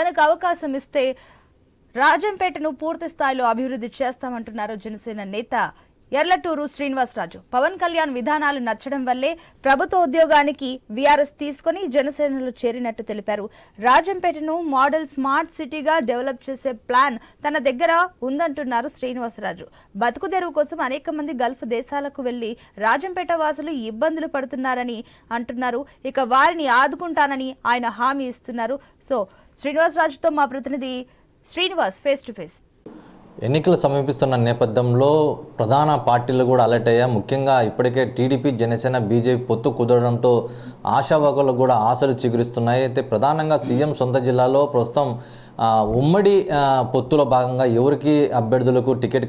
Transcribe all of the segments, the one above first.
తనకు అవకాశం ఇస్తే రాజంపేటను పూర్తి స్థాయిలో అభివృద్ధి చేస్తామంటున్నారు జనసేన నేత ఎర్లటూరు శ్రీనివాసరాజు. పవన్ కళ్యాణ్ విధానాలు నచ్చడం వల్లే ప్రభుత్వ ఉద్యోగానికి వీఆర్ఎస్ తీసుకుని జనసేనలో చేరినట్టు తెలిపారు. రాజంపేటను మోడల్ స్మార్ట్ సిటీగా డెవలప్ చేసే ప్లాన్ తన దగ్గర ఉందంటున్నారు శ్రీనివాసరాజు. బతుకు తెరువు కోసం అనేక మంది గల్ఫ్ దేశాలకు వెళ్లి రాజంపేట వాసులు ఇబ్బందులు పడుతున్నారని అంటున్నారు. ఇక వారిని ఆదుకుంటానని ఆయన హామీ ఇస్తున్నారు. సో శ్రీనివాసరాజుతో మా ప్రతినిధి శ్రీనివాస్ ఫేస్ టు ఫేస్. ఎన్నికలు సమీపిస్తున్న నేపథ్యంలో ప్రధాన పార్టీలు కూడా అలర్ట్ అయ్యా. ముఖ్యంగా ఇప్పటికే టీడీపీ, జనసేన, బీజేపీ పొత్తు కుదరడంతో ఆశావాకులకు కూడా ఆశలు చిగురిస్తున్నాయి. అయితే ప్రధానంగా సీఎం సొంత జిల్లాలో ప్రస్తుతం ఉమ్మడి పొత్తులో భాగంగా ఎవరికి అభ్యర్థులకు టికెట్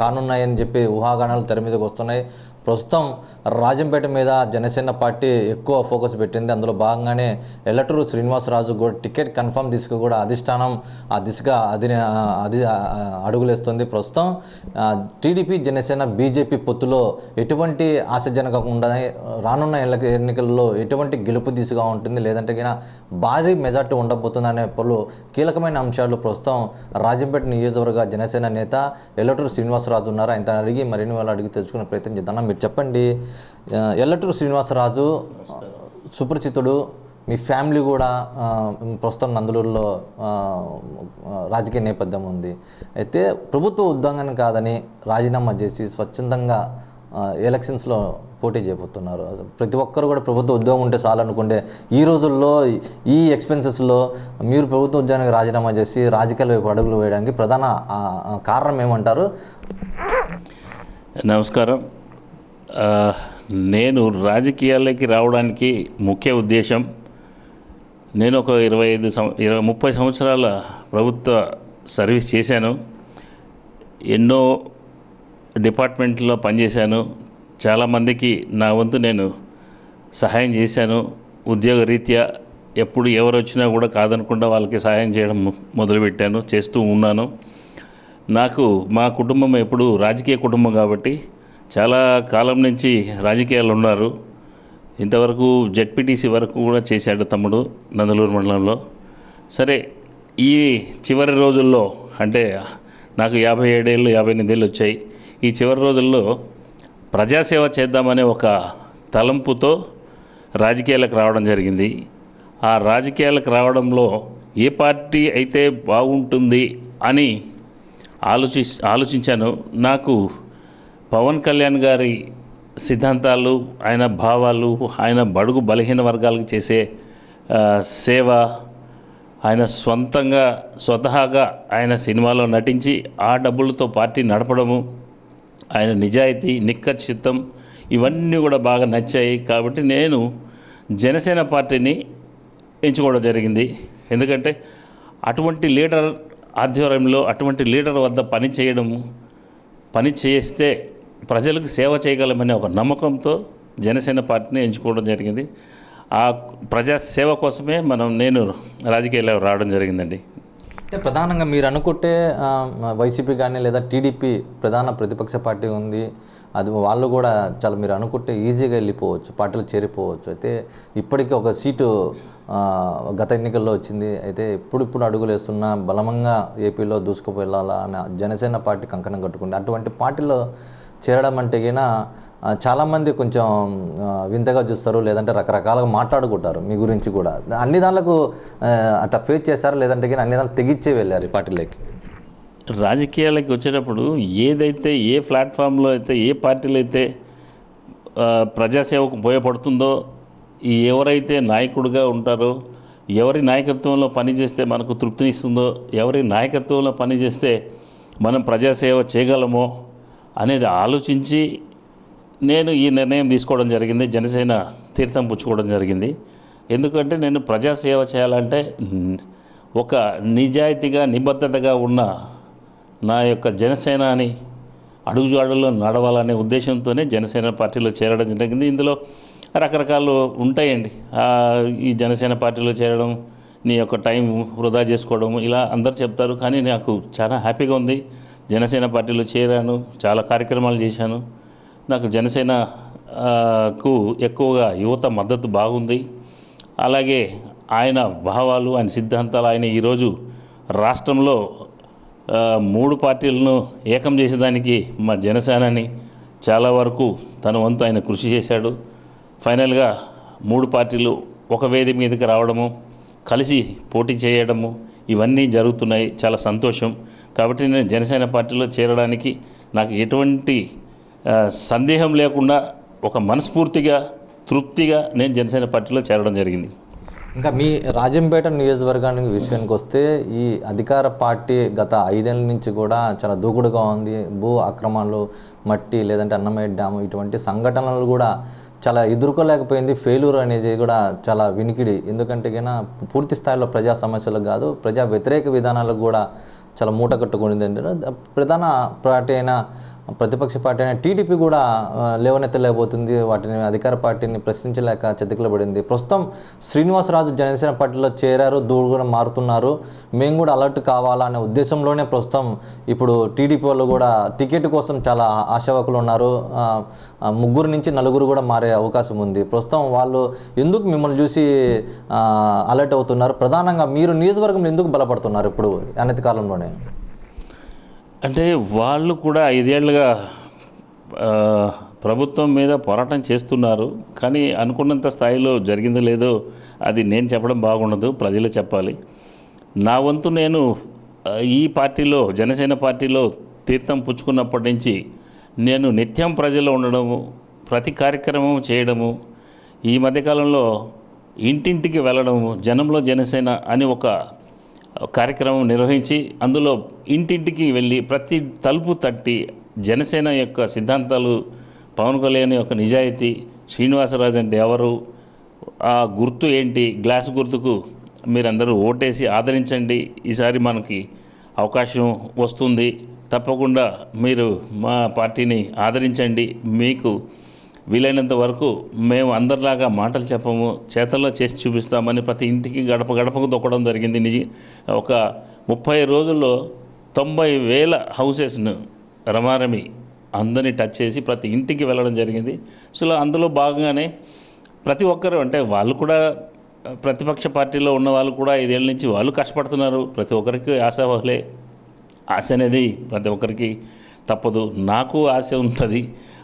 కానున్నాయని చెప్పి ఊహాగానాలు తెర మీదకి వస్తున్నాయి. ప్రస్తుతం రాజంపేట మీద జనసేన పార్టీ ఎక్కువ ఫోకస్ పెట్టింది. అందులో భాగంగానే ఎల్లటూరు శ్రీనివాసరాజు కూడా టికెట్ కన్ఫర్మ్ దిశగా కూడా అధిష్టానం ఆ దిశగా అడుగులేస్తుంది. ప్రస్తుతం టీడీపీ, జనసేన, బీజేపీ పొత్తులో ఎటువంటి ఆశాజనకంగా రానున్న ఎన్నికల్లో ఎటువంటి గెలుపు దిశగా ఉంటుంది, లేదంటే భారీ మెజార్టీ ఉండబోతుంది అనే పలు కీలకమైన అంశాలు ప్రస్తుతం రాజంపేట నియోజకవర్గ జనసేన నేత ఎల్లటూరు శ్రీనివాసరాజు ఉన్నారు. ఆయన అడిగి మరిన్ని వాళ్ళు అడిగి తెలుసుకునే ప్రయత్నం చేద్దాం. మీరు చెప్పండి, ఎల్లటూరు శ్రీనివాసరాజు సుపరిచితుడు, మీ ఫ్యామిలీ కూడా ప్రస్తుతం నందలూరులో రాజకీయ నేపథ్యం ఉంది. అయితే ప్రభుత్వ ఉద్యోగాన్ని కాదని రాజీనామా చేసి స్వచ్ఛందంగా ఎలక్షన్స్లో పోటీ చేయబోతున్నారు. ప్రతి ఒక్కరు కూడా ప్రభుత్వ ఉద్యోగం ఉంటే చాలు అనుకుంటే ఈ రోజుల్లో ఈ ఎక్స్పెన్సెస్లో మీరు ప్రభుత్వ ఉద్యోగానికి రాజీనామా చేసి రాజకీయాల వైపు అడుగులు వేయడానికి ప్రధాన కారణం ఏమంటారు? నమస్కారం. నేను రాజకీయాల్లోకి రావడానికి ముఖ్య ఉద్దేశం, నేను ఒక 30 సంవత్సరాల ప్రభుత్వ సర్వీస్ చేశాను. ఎన్నో డిపార్ట్మెంట్లో పనిచేశాను. చాలామందికి నా వంతు నేను సహాయం చేశాను. ఉద్యోగ రీత్యా ఎప్పుడు ఎవరు వచ్చినా కూడా కాదనకుండా వాళ్ళకి సహాయం చేయడం మొదలుపెట్టాను, చేస్తూ ఉన్నాను. నాకు మా కుటుంబం ఎప్పుడు రాజకీయ కుటుంబం కాబట్టి చాలా కాలం నుంచి రాజకీయాలు ఉన్నారు. ఇంతవరకు జెడ్పీటీసీ వరకు కూడా చేశాడు తమ్ముడు నందలూరు మండలంలో. సరే, ఈ చివరి రోజుల్లో అంటే నాకు 57 ఏళ్ళు 58 ఏళ్ళు వచ్చాయి. ఈ చివరి రోజుల్లో ప్రజాసేవ చేద్దామనే ఒక తలంపుతో రాజకీయాలకు రావడం జరిగింది. ఆ రాజకీయాలకు రావడంలో ఏ పార్టీ అయితే బాగుంటుంది అని ఆలోచించాను. నాకు పవన్ కళ్యాణ్ గారి సిద్ధాంతాలు, ఆయన భావాలు, ఆయన బడుగు బలహీన వర్గాలకు చేసే సేవ, ఆయన స్వతహాగా ఆయన సినిమాలో నటించి ఆ డబ్బులతో పార్టీ నడపడము, ఆయన నిజాయితీ, నిక్కచ్చిత్తం ఇవన్నీ కూడా బాగా నచ్చాయి. కాబట్టి నేను జనసేన పార్టీని ఎంచుకోవడం జరిగింది. ఎందుకంటే అటువంటి లీడర్ ఆధ్వర్యంలో, అటువంటి లీడర్ వద్ద పని చేస్తే ప్రజలకు సేవ చేయగలమనే ఒక నమ్మకంతో జనసేన పార్టీని ఎంచుకోవడం జరిగింది. ఆ ప్రజా సేవ కోసమే నేను రాజకీయాల్లో రావడం జరిగిందండి. అంటే ప్రధానంగా మీరు అనుకుంటే వైసీపీ కానీ లేదా టీడీపీ ప్రధాన ప్రతిపక్ష పార్టీ ఉంది, అది వాళ్ళు కూడా చాలా మీరు అనుకుంటే ఈజీగా వెళ్ళిపోవచ్చు, పార్టీలు చేరిపోవచ్చు. అయితే ఇప్పటికీ ఒక సీటు గత ఎన్నికల్లో వచ్చింది. అయితే ఇప్పుడు అడుగులు వేస్తున్న బలమంగా ఏపీలో దూసుకుపోయేలా అని జనసేన పార్టీ కంకణం కట్టుకుంది. అటువంటి పార్టీలో చేరడం అంటే చాలామంది కొంచెం వింతగా చూస్తారు, లేదంటే రకరకాలుగా మాట్లాడుకుంటారు మీ గురించి కూడా. అన్ని దానిలకు అట్లా ఫేస్ చేశారు, లేదంటే అన్ని దానికి తెగిచ్చే వెళ్ళారు ఈ పార్టీలోకి? రాజకీయాలకి వచ్చేటప్పుడు ఏదైతే ఏ ప్లాట్ఫామ్లో అయితే ఏ పార్టీలో అయితే ప్రజాసేవకు ఉపయోగపడుతుందో, ఎవరైతే నాయకుడిగా ఉంటారో, ఎవరి నాయకత్వంలో పనిచేస్తే మనకు తృప్తినిస్తుందో, ఎవరి నాయకత్వంలో పనిచేస్తే మనం ప్రజాసేవ చేయగలమో అనేది ఆలోచించి నేను ఈ నిర్ణయం తీసుకోవడం జరిగింది. జనసేన తీర్థం పుచ్చుకోవడం జరిగింది. ఎందుకంటే నేను ప్రజాసేవ చేయాలంటే ఒక నిజాయితీగా, నిబద్ధతగా ఉన్న నా యొక్క జనసేనాని అడుగుజాడుల్లో నడవాలనే ఉద్దేశంతోనే జనసేన పార్టీలో చేరడం జరిగింది. ఇందులో రకరకాలు ఉంటాయండి. ఈ జనసేన పార్టీలో చేరడం, నీ యొక్క టైం వృధా చేసుకోవడం, ఇలా అందరు చెప్తారు. కానీ నాకు చాలా హ్యాపీగా ఉంది. జనసేన పార్టీలో చేరాను, చాలా కార్యక్రమాలు చేశాను. నాకు జనసేనకు ఎక్కువగా యువత మద్దతు బాగుంది. అలాగే ఆయన భావాలు, ఆయన సిద్ధాంతాలు, ఆయన ఈరోజు రాష్ట్రంలో 3 పార్టీలను ఏకం చేసేదానికి మా జనసేనని చాలా వరకు తన వంతు ఆయన కృషి చేశాడు. ఫైనల్గా 3 పార్టీలు ఒక వేది మీదకి రావడము, కలిసి పోటీ చేయడము ఇవన్నీ జరుగుతున్నాయి. చాలా సంతోషం. కాబట్టి నేను జనసేన పార్టీలో చేరడానికి నాకు ఎటువంటి సందేహం లేకుండా ఒక మనస్ఫూర్తిగా, తృప్తిగా నేను జనసేన పార్టీలో చేరడం జరిగింది. ఇంకా మీ రాజంపేట నియోజకవర్గానికి విషయానికి వస్తే ఈ అధికార పార్టీ గత 5 ఏళ్ళ నుంచి కూడా చాలా దూకుడుగా ఉంది. భూ అక్రమాలు, మట్టి లేదంటే అన్నమయ్య డ్యాము ఇటువంటి సంఘటనలు కూడా చాలా ఎదుర్కోలేకపోయింది. ఫెయిల్యూర్ అనేది కూడా చాలా వినికిడి. ఎందుకంటే కన్నా పూర్తి స్థాయిలో ప్రజా సమస్యలకు కాదు, ప్రజా వ్యతిరేక విధానాలకు కూడా చాలా మూట కట్టుకునింది. అంటే ప్రధాన పార్టీ అయిన ప్రతిపక్ష పార్టీ అయిన టీడీపీ కూడా లేవనెత్తలేకపోతుంది. వాటిని అధికార పార్టీని ప్రశ్నించలేక చతికిలబడింది. ప్రస్తుతం శ్రీనివాసరాజు జనసేన పార్టీలో చేరారు, దూడుగా మారుతున్నారు. మేము కూడా అలర్ట్ కావాలా అనే ఉద్దేశంలోనే ప్రస్తుతం ఇప్పుడు టీడీపీ వాళ్ళు కూడా టికెట్ కోసం చాలా ఆశావకులు ఉన్నారు. 3 నుంచి 4 కూడా మారే అవకాశం ఉంది. ప్రస్తుతం వాళ్ళు ఎందుకు మిమ్మల్ని చూసి అలర్ట్ అవుతున్నారు? ప్రధానంగా మీరు నియోజకవర్గంలో ఎందుకు బలపడుతున్నారు ఇప్పుడు అనతి కాలంలోనే? అంటే వాళ్ళు కూడా 5 ఏళ్ళుగా ప్రభుత్వం మీద పోరాటం చేస్తున్నారు. కానీ అనుకున్నంత స్థాయిలో జరిగిందో లేదో అది నేను చెప్పడం బాగుండదు, ప్రజలు చెప్పాలి. నా వంతు నేను ఈ పార్టీలో, జనసేన పార్టీలో తీర్థం పుచ్చుకున్నప్పటి నుంచి నేను నిత్యం ప్రజల్లో ఉండడము, ప్రతి కార్యక్రమం చేయడము, ఈ మధ్యకాలంలో ఇంటింటికి వెళ్ళడము, జనంలో జనసేన అని ఒక కార్యక్రమం నిర్వహించి అందులో ఇంటింటికి వెళ్ళి ప్రతి తలుపు తట్టి జనసేన యొక్క సిద్ధాంతాలు, పవన్ కళ్యాణ్ యొక్క నిజాయితీ, శ్రీనివాసరాజు అంటే ఎవరు, ఆ గుర్తు ఏంటి, గ్లాస్ గుర్తుకు మీరందరూ ఓటేసి ఆదరించండి, ఈసారి మనకి అవకాశం వస్తుంది, తప్పకుండా మీరు మా పార్టీని ఆదరించండి, మీకు వీలైనంత వరకు మేము అందరిలాగా మాటలు చెప్పము, చేతల్లో చేసి చూపిస్తామని ప్రతి ఇంటికి గడప గడపకు తొక్కడం జరిగింది. ఒక 30 రోజుల్లో 90,000 హౌసెస్ను రమారమి అందరినీ టచ్ చేసి ప్రతి ఇంటికి వెళ్ళడం జరిగింది. సో అందులో భాగంగానే ప్రతి ఒక్కరు, అంటే వాళ్ళు కూడా ప్రతిపక్ష పార్టీలో ఉన్న వాళ్ళు కూడా 5 ఏళ్ళ నుంచి వాళ్ళు కష్టపడుతున్నారు. ప్రతి ఒక్కరికి ఆశావహులే. ఆశ అనేది ప్రతి ఒక్కరికి తప్పదు. నాకు ఆశ ఉంటుంది,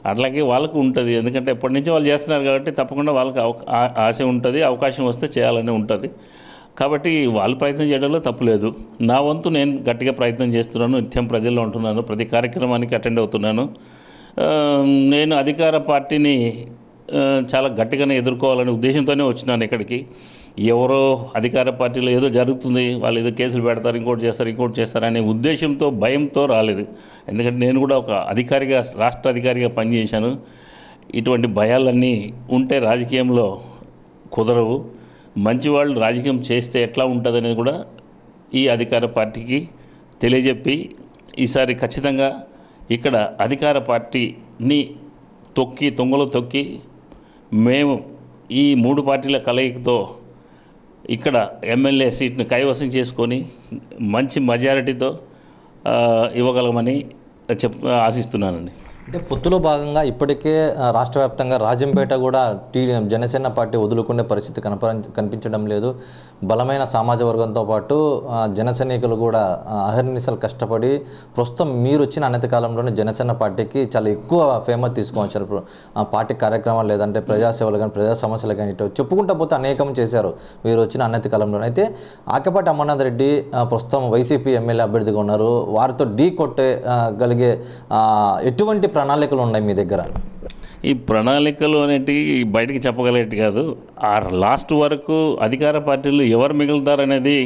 అట్లాగే వాళ్ళకు ఉంటుంది. ఎందుకంటే ఎప్పటి నుంచి వాళ్ళు చేస్తున్నారు కాబట్టి తప్పకుండా వాళ్ళకి ఆశ ఉంటుంది, అవకాశం వస్తే చేయాలని ఉంటుంది. కాబట్టి వాళ్ళు ప్రయత్నం చేయడంలో తప్పులేదు. నా వంతు నేను గట్టిగా ప్రయత్నం చేస్తున్నాను, నిత్యం ప్రజల్లో ఉంటున్నాను, ప్రతి కార్యక్రమానికి అటెండ్ అవుతున్నాను. నేను అధికార పార్టీని చాలా గట్టిగానే ఎదుర్కోవాలనే ఉద్దేశంతోనే వచ్చినాను ఇక్కడికి. ఎవరో అధికార పార్టీలో ఏదో జరుగుతుంది, వాళ్ళు ఏదో కేసులు పెడతారు, ఇంకోటి చేస్తారు అనే ఉద్దేశంతో, భయంతో రాలేదు. ఎందుకంటే నేను కూడా ఒక అధికారిగా, రాష్ట్ర అధికారిగా పనిచేశాను. ఇటువంటి భయాలన్నీ ఉంటే రాజకీయంలో కుదరవు. మంచివాళ్ళు రాజకీయం చేస్తే ఎట్లా ఉంటుంది అనేది కూడా ఈ అధికార పార్టీకి తెలియజెప్పి ఈసారి ఖచ్చితంగా ఇక్కడ అధికార పార్టీని తొంగలో తొక్కి మేము ఈ 3 పార్టీల కలయికతో ఇక్కడ ఎమ్మెల్యే సీట్ను కైవసం చేసుకొని మంచి మెజారిటీతో ఇవ్వగలమని ఆశిస్తున్నానండి. అంటే పొత్తులో భాగంగా ఇప్పటికే రాష్ట్ర వ్యాప్తంగా రాజంపేట కూడా జనసేన పార్టీ వదులుకునే పరిస్థితి కనిపించడం లేదు. బలమైన సమాజ వర్గంతో పాటు జన సైనికులు కూడా అహర్నిశలు కష్టపడి ప్రస్తుతం మీరు వచ్చిన అనతి కాలంలోనే జనసేన పార్టీకి చాలా ఎక్కువ ఫేమస్ తీసుకొచ్చారు. పార్టీ కార్యక్రమాలు లేదంటే ప్రజాసేవలు కానీ, ప్రజా సమస్యలు కానీ ఇటు చెప్పుకుంటా పోతే అనేకం చేశారు మీరు వచ్చిన అనతి కాలంలోనే. అయితే ఆకేపాటి అమర్నాథ్ రెడ్డి ప్రస్తుతం వైసీపీ ఎమ్మెల్యే అభ్యర్థిగా ఉన్నారు. వారితో ఢీ కొట్టే గలిగే ఎటువంటి ప్రణాళికలు ఉన్నాయి మీ దగ్గర? ఈ ప్రణాళికలు అనేటివి బయటికి చెప్పగలిగేటి కాదు. ఆ లాస్ట్ వరకు అధికార పార్టీలు ఎవరు మిగులుతారనేది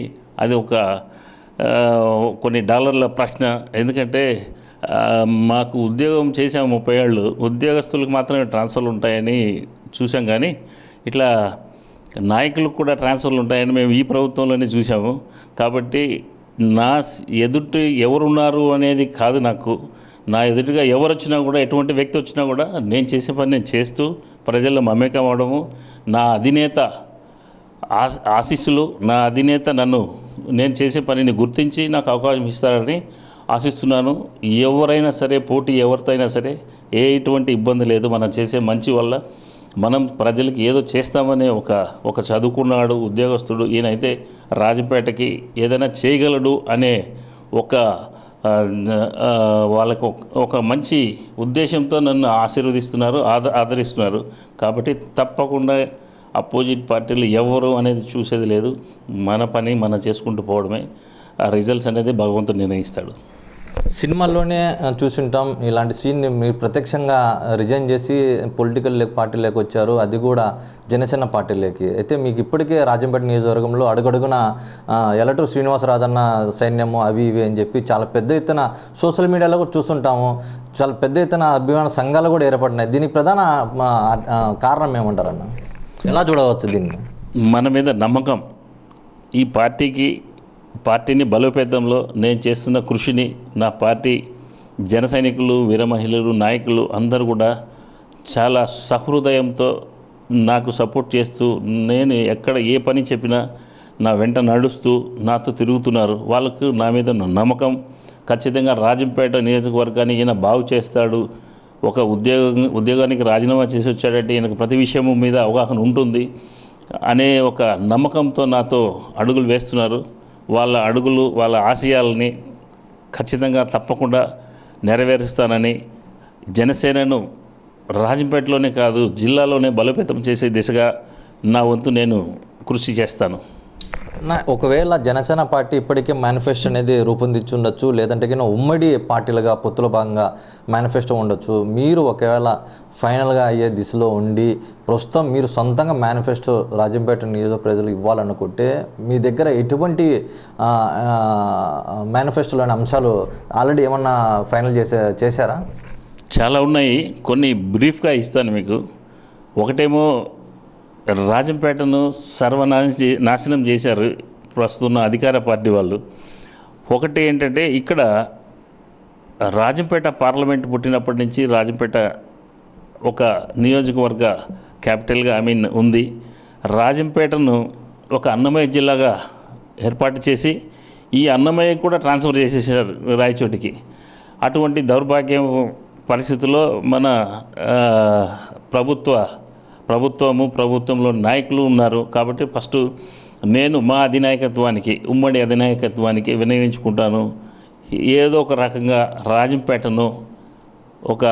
అది ఒక కొన్ని డాలర్ల ప్రశ్న. ఎందుకంటే మాకు ఉద్యోగం చేసాము 30 ఏళ్ళు, ఉద్యోగస్తులకు మాత్రమే ట్రాన్స్ఫర్లు ఉంటాయని చూసాం. కానీ ఇట్లా నాయకులకు కూడా ట్రాన్స్ఫర్లు ఉంటాయని మేము ఈ ప్రభుత్వంలోనే చూసాము. కాబట్టి నా ఎదుటి ఎవరున్నారు అనేది కాదు, నాకు నా ఎదుటిగా ఎవరు వచ్చినా కూడా, ఎటువంటి వ్యక్తి వచ్చినా కూడా నేను చేసే పని నేను చేస్తూ ప్రజల్లో మమేకం అవడము, నా అధినేత ఆశీస్సులు, నా అధినేత నేను చేసే పనిని గుర్తించి నాకు అవకాశం ఇస్తారని ఆశిస్తున్నాను. ఎవరైనా సరే, పోటీ ఎవరితో అయినా సరే ఎటువంటి ఇబ్బంది లేదు. మనం చేసే మంచి వల్ల మనం ప్రజలకి ఏదో చేస్తామనే ఒక చదువుకున్నాడు ఉద్యోగస్తుడు ఈయనైతే రాజంపేటకి ఏదైనా చేయగలడు అనే ఒక వాళ్ళకు ఒక మంచి ఉద్దేశంతో నన్ను ఆశీర్వదిస్తున్నారు, ఆదరిస్తున్నారు. కాబట్టి తప్పకుండా అపోజిట్ పార్టీలు ఎవరు అనేది చూసేది లేదు. మన పని మనం చేసుకుంటూ పోవడమే. ఆ రిజల్ట్స్ అనేది భగవంతుడు నిర్ణయిస్తాడు. సినిమాల్లోనే చూసుంటాం ఇలాంటి సీన్ని మీరు ప్రత్యక్షంగా రిజైన్ చేసి పొలిటికల్ పార్టీలోకి వచ్చారు, అది కూడా జనసేన పార్టీలోకి. అయితే మీకు ఇప్పటికే రాజంపేట నియోజకవర్గంలో అడుగడుగున ఎలటూరు శ్రీనివాసరాజన్న సైన్యము అవి ఇవి అని చెప్పి చాలా పెద్ద ఎత్తున సోషల్ మీడియాలో కూడా చూస్తుంటాము. చాలా పెద్ద ఎత్తున అభిమాన సంఘాలు కూడా ఏర్పడినాయి. దీనికి ప్రధాన కారణం ఏమంటారన్న? ఎలా చూడవచ్చు దీన్ని? మన మీద నమ్మకం, ఈ పార్టీని బలోపేతంలో నేను చేస్తున్న కృషిని నా పార్టీ జన సైనికులు, వీర మహిళలు, నాయకులు అందరూ కూడా చాలా సహృదయంతో నాకు సపోర్ట్ చేస్తూ, నేను ఎక్కడ ఏ పని చెప్పినా నా వెంట నడుస్తూ నాతో తిరుగుతున్నారు. వాళ్ళకు నా మీద నమ్మకం. ఖచ్చితంగా రాజంపేట నియోజకవర్గాన్ని ఈయన బాగు చేస్తాడు, ఒక ఉద్యోగానికి రాజీనామా చేసి వచ్చాడంటే ఈయనకు ప్రతి విషయము మీద అవగాహన ఉంటుంది అనే ఒక నమ్మకంతో నాతో అడుగులు వేస్తున్నారు. వాళ్ళ అడుగులు, వాళ్ళ ఆశయాలని ఖచ్చితంగా తప్పకుండా నెరవేరుస్తానని, జనసేనను రాజంపేటలోనే కాదు జిల్లాలోనే బలోపేతం చేసే దిశగా నా వంతు నేను కృషి చేస్తాను. ఒకవేళ జనసేన పార్టీ ఇప్పటికే మేనిఫెస్టో అనేది రూపొందించి ఉండొచ్చు, లేదంటే కింద ఉమ్మడి పార్టీలుగా పొత్తుల భాగంగా మేనిఫెస్టో ఉండొచ్చు. మీరు ఒకవేళ ఫైనల్గా అయ్యే దిశలో ఉండి ప్రస్తుతం మీరు సొంతంగా మేనిఫెస్టో రాజంపేట నియోజక ప్రజలకు ఇవ్వాలనుకుంటే మీ దగ్గర ఎటువంటి మేనిఫెస్టోలోని అంశాలు ఆల్రెడీ ఏమన్నా ఫైనల్ చేశారా? చాలా ఉన్నాయి, కొన్ని బ్రీఫ్గా ఇస్తాను మీకు. ఒకటేమో రాజంపేటను నాశనం చేశారు ప్రస్తుతం అధికార పార్టీ వాళ్ళు. ఒకటి ఏంటంటే, ఇక్కడ రాజంపేట పార్లమెంట్ పుట్టినప్పటి నుంచి రాజంపేట ఒక నియోజకవర్గ క్యాపిటల్గా ఉంది. రాజంపేటను ఒక అన్నమయ్య జిల్లాగా ఏర్పాటు చేసి ఈ అన్నమయ్య కూడా ట్రాన్స్ఫర్ చేసేసారు రాయచోటికి. అటువంటి దౌర్భాగ్యం పరిస్థితుల్లో మన ప్రభుత్వంలో నాయకులు ఉన్నారు. కాబట్టి ఫస్ట్ నేను మా అధినాయకత్వానికి, ఉమ్మడి అధినాయకత్వానికి వినియోగించుకుంటాను. ఏదో ఒక రకంగా రాజంపేటను ఒక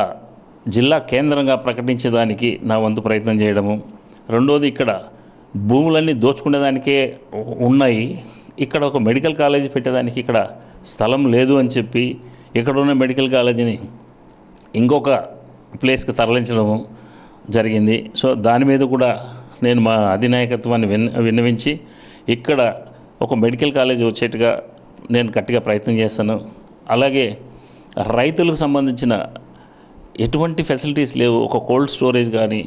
జిల్లా కేంద్రంగా ప్రకటించేదానికి నా వంతు ప్రయత్నం చేయడము. రెండోది, ఇక్కడ భూములన్నీ దోచుకునేదానికే ఉన్నాయి. ఇక్కడ ఒక మెడికల్ కాలేజీ పెట్టేదానికి ఇక్కడ స్థలం లేదు అని చెప్పి ఇక్కడ ఉన్న మెడికల్ కాలేజీని ఇంకొక ప్లేస్కి తరలించడము జరిగింది. సో దాని మీద కూడా నేను మా అధినాయకత్వాన్ని విన్నవించి ఇక్కడ ఒక మెడికల్ కాలేజ్ వచ్చేట్టుగా నేను గట్టిగా ప్రయత్నం చేస్తాను. అలాగే రైతులకు సంబంధించిన ఎటువంటి ఫెసిలిటీస్ లేవు. ఒక కోల్డ్ స్టోరేజ్ కానీ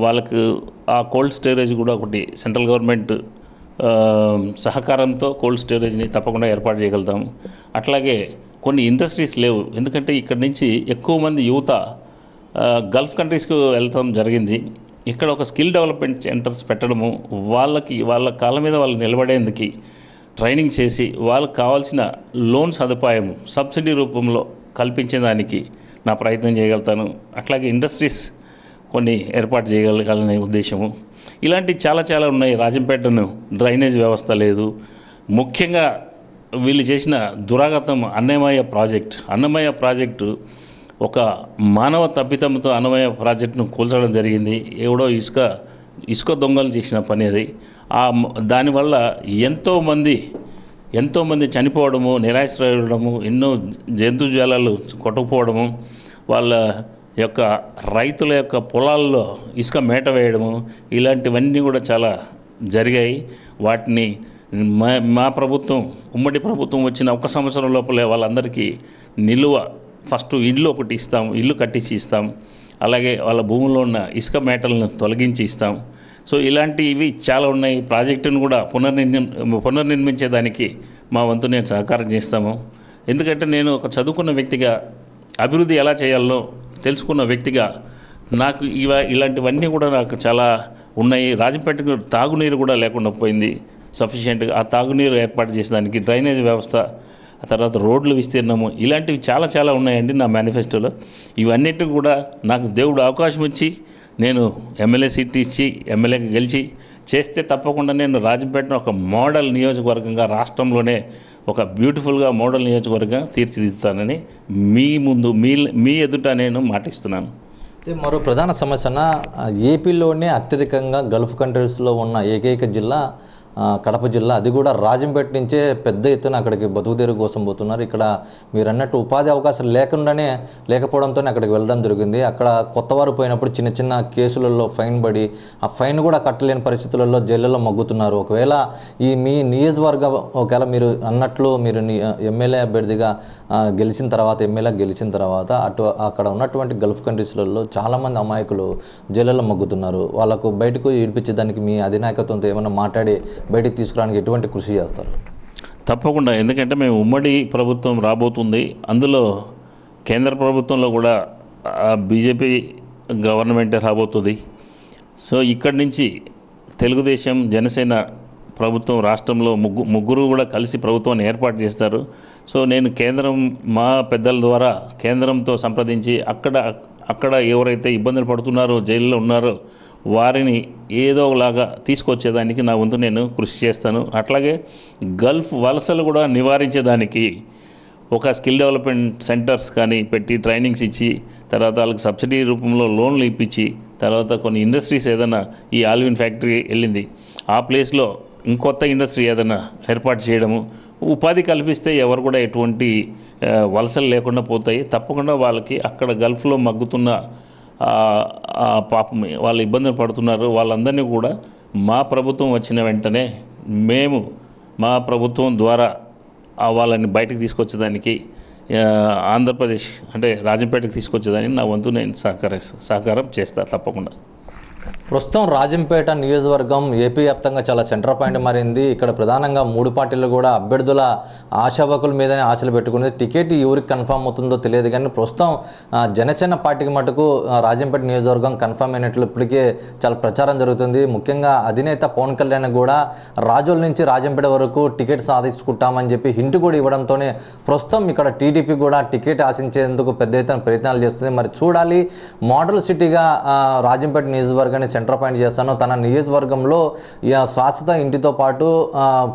వాళ్ళకు ఆ కోల్డ్ స్టోరేజ్ కూడా ఒకటి సెంట్రల్ గవర్నమెంట్ సహకారంతో కోల్డ్ స్టోరేజ్ని తప్పకుండా ఏర్పాటు చేయగలుగుతాము. అట్లాగే కొన్ని ఇండస్ట్రీస్ లేవు. ఎందుకంటే ఇక్కడ నుంచి ఎక్కువ మంది యువత గల్ఫ్ కంట్రీస్కు వెళ్తాం జరిగింది. ఇక్కడ ఒక స్కిల్ డెవలప్మెంట్ సెంటర్స్ పెట్టడము, వాళ్ళ కాళ్ళ మీద వాళ్ళు నిలబడేందుకు ట్రైనింగ్ చేసి వాళ్ళకి కావాల్సిన లోన్ సదుపాయం సబ్సిడీ రూపంలో కల్పించేదానికి నా ప్రయత్నం చేయగలుగుతాను. అట్లాగే ఇండస్ట్రీస్ కొన్ని ఏర్పాటు చేయగలగాలనే ఉద్దేశము. ఇలాంటి చాలా ఉన్నాయి. రాజంపేటను డ్రైనేజ్ వ్యవస్థ లేదు. ముఖ్యంగా వీళ్ళు చేసిన దురాగతం అన్నమయ్య ప్రాజెక్టు ఒక మానవ తప్పిదంతో అన్నమయ్య ప్రాజెక్టును కూల్చడం జరిగింది. ఎవడో ఇసుక దొంగలు చేసిన పని అది. దానివల్ల ఎంతోమంది చనిపోవడము, నిరాశ్రయడము, ఎన్నో జంతుజాలాలు కొట్టుకుపోవడము, వాళ్ళ యొక్క రైతుల యొక్క పొలాల్లో ఇసుక మేట వేయడము, ఇలాంటివన్నీ కూడా చాలా జరిగాయి. వాటిని మా ప్రభుత్వం, ఉమ్మడి ప్రభుత్వం వచ్చిన 1 సంవత్సరం లోపలే వాళ్ళందరికీ ఫస్ట్ ఇల్లు కట్టించి ఇస్తాం. అలాగే వాళ్ళ భూముల్లో ఉన్న ఇసుక మేటలను తొలగించి ఇస్తాం. సో ఇలాంటివి చాలా ఉన్నాయి. ప్రాజెక్టును కూడా పునర్నిర్మించేదానికి మా వంతు నేను సహకారం చేస్తాము. ఎందుకంటే నేను ఒక చదువుకున్న వ్యక్తిగా అభివృద్ధి ఎలా చేయాలో తెలుసుకున్న వ్యక్తిగా నాకు ఇలాంటివన్నీ కూడా నాకు చాలా ఉన్నాయి. రాజంపేటకు తాగునీరు కూడా లేకుండా పోయింది సఫిషియెంట్గా. ఆ తాగునీరు ఏర్పాటు చేసేదానికి డ్రైనేజ్ వ్యవస్థ, ఆ తర్వాత రోడ్లు విస్తీర్ణము, ఇలాంటివి చాలా ఉన్నాయండి నా మేనిఫెస్టోలో. ఇవన్నిటిని కూడా నాకు దేవుడు అవకాశం ఇచ్చి నేను ఎమ్మెల్యే సీట్ ఇచ్చి ఎమ్మెల్యేకి గెలిచి చేస్తే తప్పకుండా నేను రాజంపేటను ఒక మోడల్ నియోజకవర్గంగా రాష్ట్రంలోనే ఒక బ్యూటిఫుల్గా మోడల్ నియోజకవర్గంగా తీర్చిదిద్దుతానని మీ ముందు మీ ఎదుట నేను మాటిస్తున్నాను. మరో ప్రధాన సమస్యన ఏపీలోనే అత్యధికంగా గల్ఫ్ కంట్రీస్లో ఉన్న ఏకైక జిల్లా కడప జిల్లా, అది కూడా రాజంపేట నుంచే పెద్ద ఎత్తున అక్కడికి బతుకుదేరు కోసం పోతున్నారు. ఇక్కడ మీరు అన్నట్టు ఉపాధి అవకాశాలు లేకపోవడంతోనే అక్కడికి వెళ్ళడం జరిగింది. అక్కడ కొత్తవారు పోయినప్పుడు చిన్న చిన్న కేసులలో ఫైన్ పడి ఆ ఫైన్ కూడా కట్టలేని పరిస్థితులలో జైళ్ళలో మగ్గుతున్నారు. ఒకవేళ మీ నియోజకవర్గం ఒకవేళ మీరు అన్నట్లు మీరు ఎమ్మెల్యే అభ్యర్థిగా గెలిచిన తర్వాత అక్కడ ఉన్నటువంటి గల్ఫ్ కంట్రీస్లలో చాలామంది అమాయకులు జైళ్ళలో మగ్గుతున్నారు. వాళ్ళకు బయటకు ఈడ్పించేదానికి మీ అధినాయకత్వంతో ఏమైనా మాట్లాడి బయటికి తీసుకురావడానికి ఎటువంటి కృషి చేస్తారు? తప్పకుండా, ఎందుకంటే మేము ఉమ్మడి ప్రభుత్వం రాబోతుంది. అందులో కేంద్ర ప్రభుత్వంలో కూడా బీజేపీ గవర్నమెంట్ రాబోతుంది. సో ఇక్కడి నుంచి తెలుగుదేశం, జనసేన ప్రభుత్వం రాష్ట్రంలో ముగ్గురు కూడా కలిసి ప్రభుత్వాన్ని ఏర్పాటు చేస్తారు. సో నేను మా పెద్దల ద్వారా కేంద్రంతో సంప్రదించి అక్కడ ఎవరైతే ఇబ్బందులు పడుతున్నారో, జైల్లో ఉన్నారో వారిని ఏదో ఒకలాగా తీసుకొచ్చేదానికి నా వంతు నేను కృషి చేస్తాను. అట్లాగే గల్ఫ్ వలసలు కూడా నివారించేదానికి ఒక స్కిల్ డెవలప్మెంట్ సెంటర్స్ కానీ పెట్టి ట్రైనింగ్స్ ఇచ్చి తర్వాత వాళ్ళకి సబ్సిడీ రూపంలో లోన్లు ఇప్పించి తర్వాత కొన్ని ఇండస్ట్రీస్ ఏదైనా ఈ ఆల్విన్ ఫ్యాక్టరీ వెళ్ళింది ఆ ప్లేస్లో ఇంకొత్త ఇండస్ట్రీ ఏదైనా ఏర్పాటు చేయడము, ఉపాధి కల్పిస్తే ఎవరు కూడా ఎటువంటి వలసలు లేకుండా పోతాయి. తప్పకుండా వాళ్ళకి అక్కడ గల్ఫ్లో మగ్గుతున్న పాపం వాళ్ళు ఇబ్బందులు పడుతున్నారు. వాళ్ళందరినీ కూడా మా ప్రభుత్వం వచ్చిన వెంటనే మేము మా ప్రభుత్వం ద్వారా వాళ్ళని బయటకు తీసుకొచ్చేదానికి ఆంధ్రప్రదేశ్ అంటే రాజంపేటకు తీసుకొచ్చేదానికి నా వంతు నేను సహకారం చేస్తాను తప్పకుండా. ప్రస్తుతం రాజంపేట నియోజకవర్గం ఏపీ వ్యాప్తంగా చాలా సెంటర్ పాయింట్ మారింది. ఇక్కడ ప్రధానంగా 3 పార్టీలు కూడా అభ్యర్థుల ఆశావకుల మీదనే ఆశలు పెట్టుకుని టికెట్ ఎవరికి కన్ఫామ్ అవుతుందో తెలియదు. కానీ ప్రస్తుతం జనసేన పార్టీకి మటుకు రాజంపేట నియోజకవర్గం కన్ఫామ్ అయినట్లు ఇప్పటికే చాలా ప్రచారం జరుగుతుంది. ముఖ్యంగా అధినేత పవన్ కళ్యాణ్ కూడా రాజోల నుంచి రాజంపేట వరకు టికెట్ సాధించుకుంటామని చెప్పి హింట్ కూడా ఇవ్వడంతోనే ప్రస్తుతం ఇక్కడ టీడీపీ కూడా టికెట్ ఆశించేందుకు పెద్ద ఎత్తున ప్రయత్నాలు చేస్తుంది. మరి చూడాలి, మోడల్ సిటీగా రాజంపేట నియోజకవర్గాన్ని సెంటర్ పాయింట్ చేస్తాను. తన నియోజకవర్గంలో శాశ్వత ఇంటితో పాటు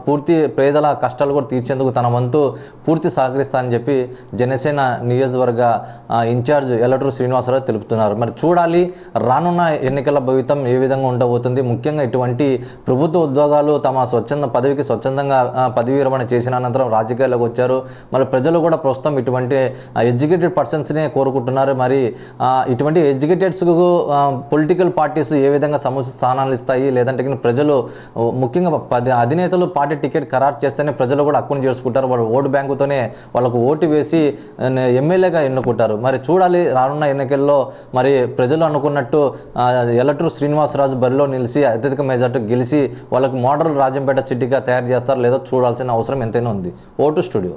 పూర్తి పేదల కష్టాలు కూడా తీర్చేందుకు తన వంతు పూర్తి సహకరిస్తానని చెప్పి జనసేన నియోజకవర్గ ఇన్ఛార్జ్ ఎల్లటూరు శ్రీనివాసరావు తెలుపుతున్నారు. మరి చూడాలి రానున్న ఎన్నికల భవితం ఏ విధంగా ఉండబోతుంది. ముఖ్యంగా ఇటువంటి ప్రభుత్వ ఉద్యోగాలు తమ స్వచ్ఛందంగా పదవి విరమణ చేసిన అనంతరం రాజకీయాల్లోకి వచ్చారు. మరి ప్రజలు కూడా ప్రస్తుతం ఇటువంటి ఎడ్యుకేటెడ్ పర్సన్స్నే కోరుకుంటున్నారు. మరి ఇటువంటి ఎడ్యుకేటెడ్స్కు పొలిటికల్ పార్టీస్ ఏ విధంగా సముచిత స్థానాలు ఇస్తాయి, లేదంటే ప్రజలు ముఖ్యంగా అధినేతలు పార్టీ టికెట్ ఖరారు చేస్తేనే ప్రజలు కూడా హక్కును చేసుకుంటారు. వాళ్ళు ఓటు బ్యాంకుతోనే వాళ్ళకు ఓటు వేసి ఎమ్మెల్యేగా ఎన్నుకుంటారు. మరి చూడాలి రానున్న ఎన్నికల్లో మరి ప్రజలు అనుకున్నట్టు ఎల్లటూరు శ్రీనివాసరాజు బరిలో నిలిచి అత్యధిక మెజార్టీ గెలిచి వాళ్ళకు మోడల్ రాజంపేట సిటీగా తయారు చేస్తారు లేదో చూడాల్సిన అవసరం ఎంతైనా ఉంది. Vote studio.